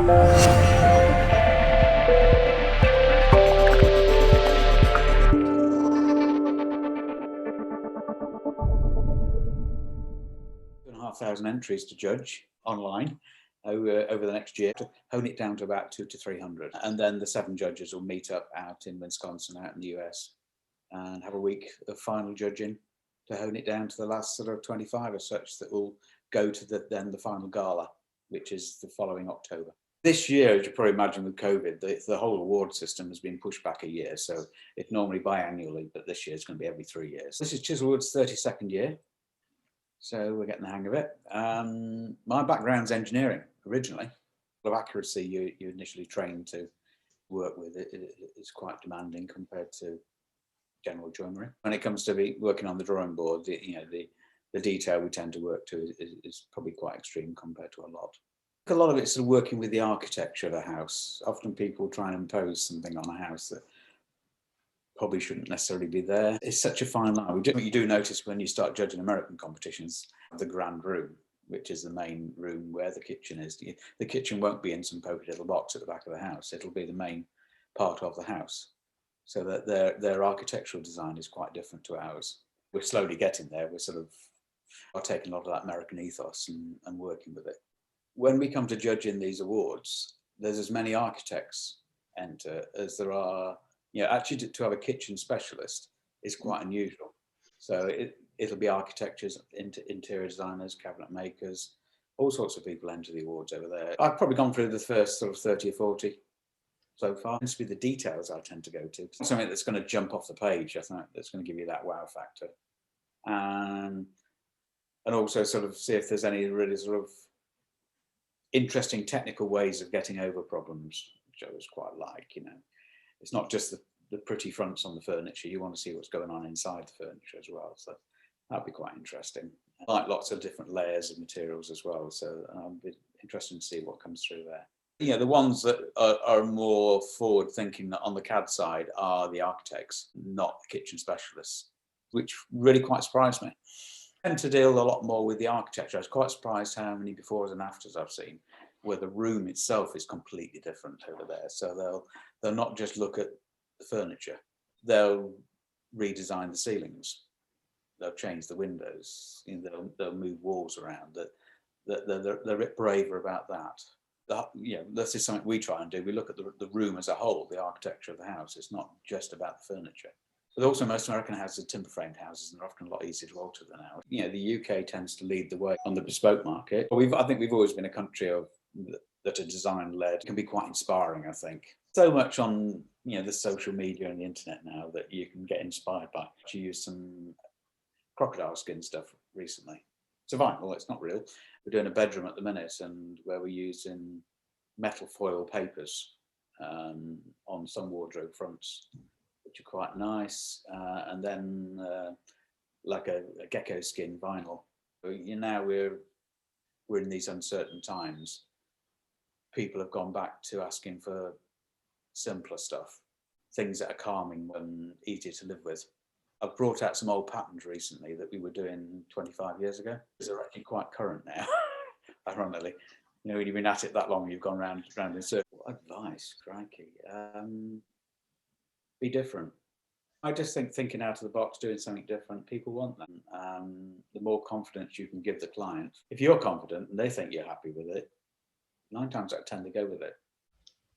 $2,500 entries to judge online over the next year to hone it down to about 200 to 300. And then the 7 judges will meet up out in Wisconsin, out in the US, and have a week of final judging to hone it down to the last sort of 25 or such that will go to the final gala, which is the following October. This year, as you probably imagine with COVID, the whole award system has been pushed back a year. So it's normally biannually, but this year it's going to be every 3 years. This is Chiselwood's 32nd year. So we're getting the hang of it. My background's engineering originally. The accuracy you initially trained to work with it is quite demanding compared to general joinery. When it comes to working on the drawing board, the detail we tend to work to is probably quite extreme compared to a lot. A lot of it's sort of working with the architecture of a house. Often people try and impose something on a house that probably shouldn't necessarily be there. It's such a fine line. What you do notice when you start judging American competitions, the grand room, which is the main room where the kitchen is. The kitchen won't be in some pokey little box at the back of the house. It'll be the main part of the house. So that their architectural design is quite different to ours. We're slowly getting there. We're sort of taking a lot of that American ethos and working with it. When we come to judging these awards, there's as many architects enter as there are. Actually to have a kitchen specialist is quite unusual. So it'll be architects, interior designers, cabinet makers, all sorts of people enter the awards over there. I've probably gone through the first sort of 30 or 40 so far. It tends to be the details I tend to go to. Something that's going to jump off the page, I think, that's going to give you that wow factor. And also sort of see if there's any really sort of interesting technical ways of getting over problems, which I always quite like. It's not just the pretty fronts on the furniture. You want to see what's going on inside the furniture as well. So that'd be quite interesting. I like lots of different layers of materials as well. So it'll be interesting to see what comes through there. The ones that are more forward thinking on the CAD side are the architects, not the kitchen specialists, which really quite surprised me. I tend to deal a lot more with the architecture. I was quite surprised how many befores and afters I've seen where the room itself is completely different over there. So they'll not just look at the furniture, they'll redesign the ceilings, they'll change the windows, they'll move walls around. They're a bit braver about that. This is something we try and do. We look at the room as a whole, the architecture of the house. It's not just about the furniture. But also most American houses are timber framed houses and they're often a lot easier to alter than ours. The UK tends to lead the way on the bespoke market. I think we've always been a country that are design led. It can be quite inspiring, I think. So much on the social media and the internet now that you can get inspired by. I used some crocodile skin stuff recently. It's a vinyl, it's not real. We're doing a bedroom at the minute and where we're using metal foil papers on some wardrobe fronts, which are quite nice, and then like a gecko skin vinyl. Now we're in these uncertain times. People have gone back to asking for simpler stuff, things that are calming and easier to live with. I've brought out some old patterns recently that we were doing 25 years ago. They're actually quite current now, ironically. When you've been at it that long, you've gone round in a circle. Advice, crikey. Be different. I just think thinking out of the box, doing something different, people want that. The more confidence you can give the client, if you're confident and they think you're happy with it, 9 times out of 10 they go with it.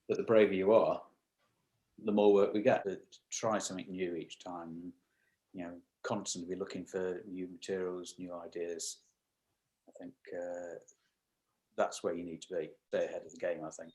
But the braver you are, the more work we get. But try something new each time. Constantly be looking for new materials, new ideas. I think that's where you need to be. Stay ahead of the game, I think.